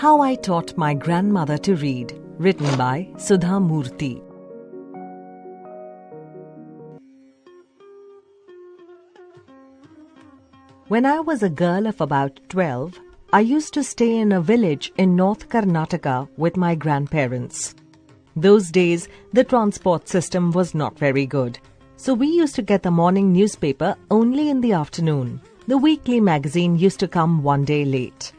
How I Taught My Grandmother to Read, written by Sudha Murthy. When I was a girl of about 12, I used to stay in a village in North Karnataka with my grandparents. Those days, the transport system was not very good, so we used to get the morning newspaper only in the afternoon. The weekly magazine used to come one day late.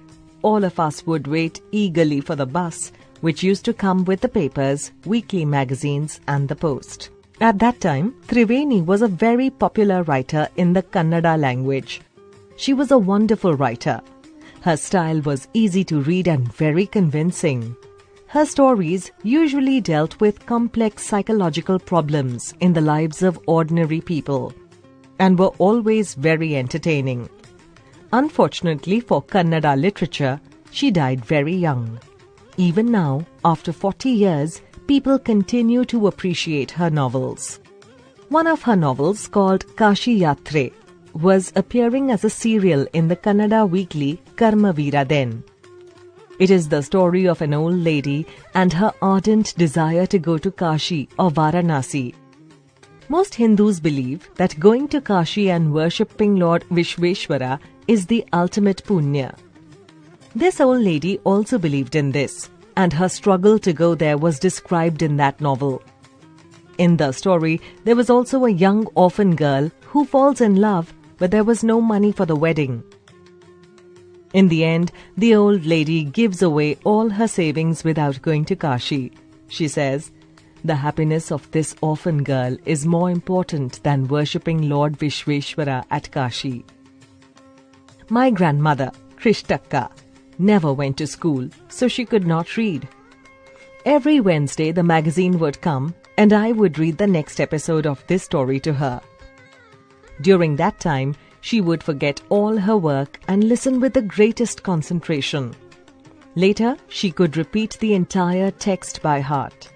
All of us would wait eagerly for the bus, which used to come with the papers, weekly magazines and the post. At that time, Triveni was a very popular writer in the Kannada language. She was a wonderful writer. Her style was easy to read and very convincing. Her stories usually dealt with complex psychological problems in the lives of ordinary people and were always very entertaining. Unfortunately for Kannada literature, she died very young. Even now, after 40 years, people continue to appreciate her novels. One of her novels, called Kashi Yatre, was appearing as a serial in the Kannada weekly Karmavira then. It is the story of an old lady and her ardent desire to go to Kashi or Varanasi. Most Hindus believe that going to Kashi and worshipping Lord Vishveshwara is the ultimate punya. This old lady also believed in this, and her struggle to go there was described in that novel. In the story, there was also a young orphan girl who falls in love, but there was no money for the wedding. In the end, the old lady gives away all her savings without going to Kashi. She says, "The happiness of this orphan girl is more important than worshipping Lord Vishveshwara at Kashi." My grandmother, Kristakka, never went to school, so she could not read. Every Wednesday the magazine would come and I would read the next episode of this story to her. During that time, she would forget all her work and listen with the greatest concentration. Later, she could repeat the entire text by heart.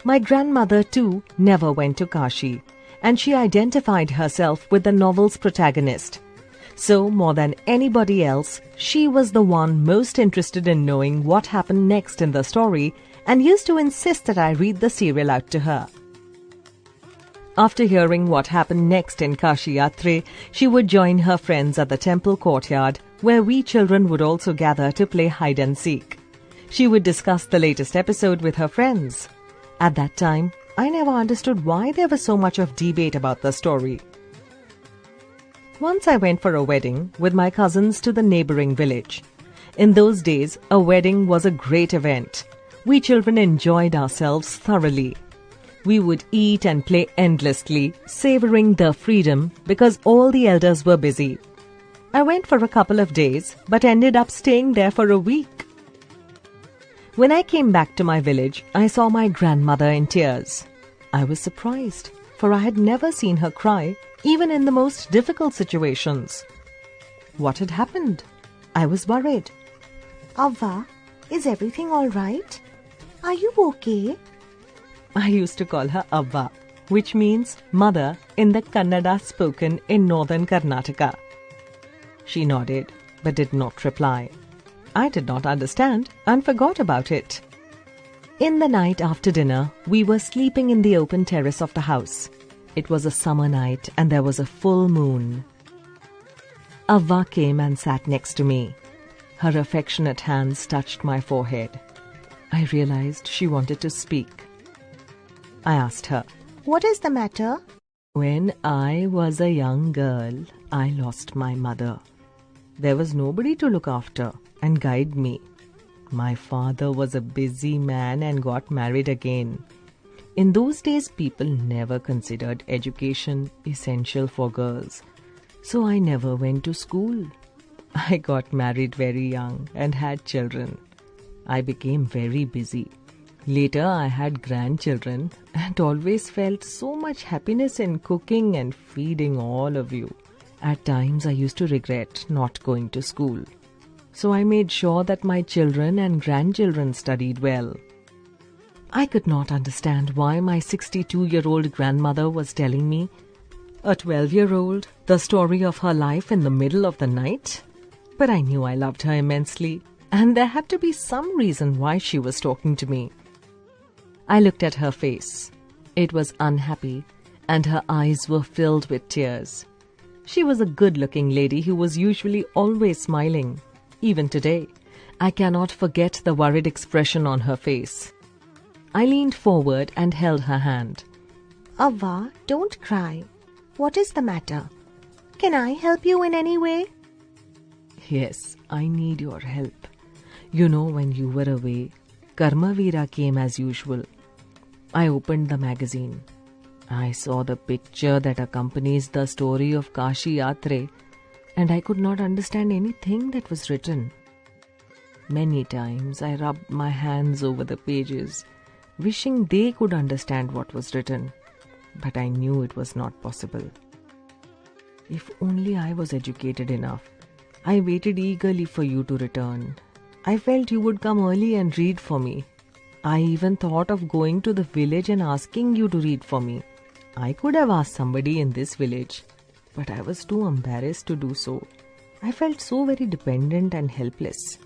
My grandmother too never went to Kashi, and she identified herself with the novel's protagonist. So, more than anybody else, she was the one most interested in knowing what happened next in the story and used to insist that I read the serial out to her. After hearing what happened next in Kashi Yatre, she would join her friends at the temple courtyard, where we children would also gather to play hide and seek. She would discuss the latest episode with her friends. At that time, I never understood why there was so much of debate about the story. Once I went for a wedding with my cousins to the neighboring village. In those days, a wedding was a great event. We children enjoyed ourselves thoroughly. We would eat and play endlessly, savoring the freedom because all the elders were busy. I went for a couple of days, but ended up staying there for a week. When I came back to my village, I saw my grandmother in tears. I was surprised, for I had never seen her cry, even in the most difficult situations. What had happened? I was worried. Avva, is everything all right? Are you okay? I used to call her Avva, which means mother in the Kannada spoken in northern Karnataka. She nodded, but did not reply. I did not understand and forgot about it. In the night after dinner, we were sleeping in the open terrace of the house. It was a summer night and there was a full moon. Avva came and sat next to me. Her affectionate hands touched my forehead. I realized she wanted to speak. I asked her, "What is the matter?" "When I was a young girl, I lost my mother. There was nobody to look after and guide me. My father was a busy man and got married again. In those days, people never considered education essential for girls, so I never went to school. I got married very young and had children. I became very busy. Later, I had grandchildren and always felt so much happiness in cooking and feeding all of you. At times, I used to regret not going to school. So I made sure that my children and grandchildren studied well." I could not understand why my 62-year-old grandmother was telling me, a 12-year-old, the story of her life in the middle of the night. But I knew I loved her immensely, and there had to be some reason why she was talking to me. I looked at her face. It was unhappy, and her eyes were filled with tears. She was a good-looking lady who was usually always smiling. Even today, I cannot forget the worried expression on her face. I leaned forward and held her hand. Avva, don't cry. What is the matter? Can I help you in any way? Yes, I need your help. You know, when you were away, Karmavira came as usual. I opened the magazine. I saw the picture that accompanies the story of Kashi Yatre, and I could not understand anything that was written. Many times I rubbed my hands over the pages, wishing they could understand what was written, but I knew it was not possible. If only I was educated enough. I waited eagerly for you to return. I felt you would come early and read for me. I even thought of going to the village and asking you to read for me. I could have asked somebody in this village, but I was too embarrassed to do so. I felt so very dependent and helpless.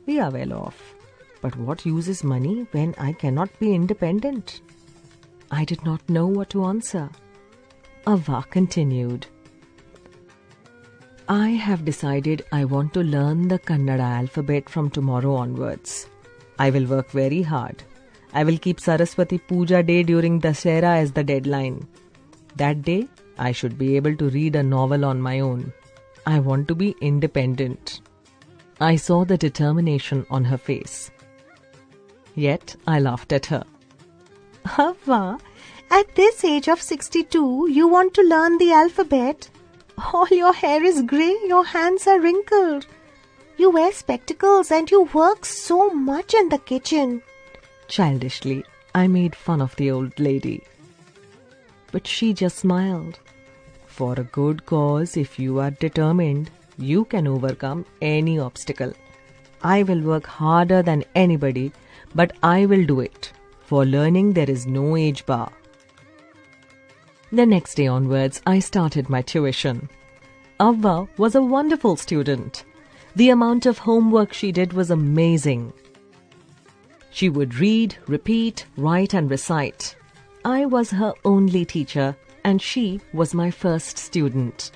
We are well off, but what use is money when I cannot be independent? I did not know what to answer. Avva continued. I have decided I want to learn the Kannada alphabet from tomorrow onwards. I will work very hard. I will keep Saraswati Puja Day during Dasera as the deadline. That day, I should be able to read a novel on my own. I want to be independent. I saw the determination on her face. Yet, I laughed at her. Avva, at this age of 62, you want to learn the alphabet? All your hair is grey, your hands are wrinkled. You wear spectacles and you work so much in the kitchen. Childishly, I made fun of the old lady. But she just smiled. For a good cause, if you are determined, you can overcome any obstacle. I will work harder than anybody, but I will do it. For learning, there is no age bar. The next day onwards, I started my tuition. Avva was a wonderful student. The amount of homework she did was amazing. She would read, repeat, write and recite. I was her only teacher and she was my first student.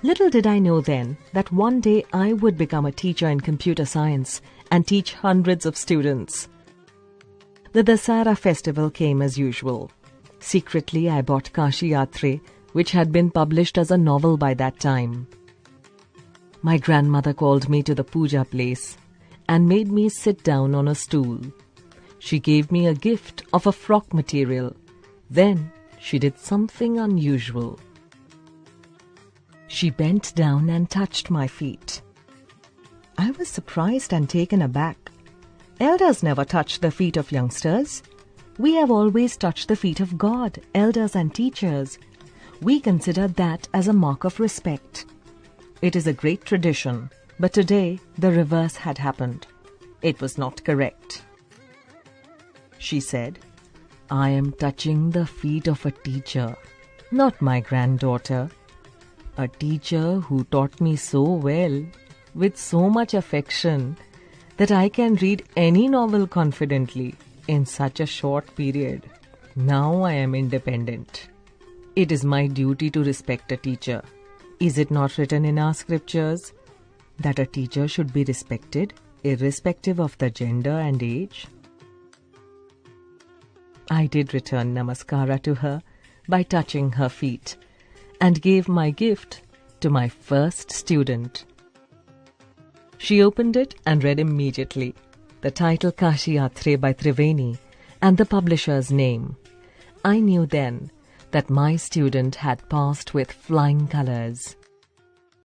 Little did I know then that one day I would become a teacher in computer science and teach hundreds of students. The Dasara festival came as usual. Secretly, I bought Kashi Yatre, which had been published as a novel by that time. My grandmother called me to the puja place and made me sit down on a stool. She gave me a gift of a frock material. Then she did something unusual. She bent down and touched my feet. I was surprised and taken aback. Elders never touch the feet of youngsters. We have always touched the feet of God, elders and teachers. We consider that as a mark of respect. It is a great tradition, but today the reverse had happened. It was not correct. She said, I am touching the feet of a teacher, not my granddaughter. A teacher who taught me so well, with so much affection, that I can read any novel confidently in such a short period. Now I am independent. It is my duty to respect a teacher. Is it not written in our scriptures that a teacher should be respected irrespective of the gender and age? I did return namaskara to her by touching her feet and gave my gift to my first student. She opened it and read immediately the title Kashi Yatre by Triveni and the publisher's name. I knew then that my student had passed with flying colors.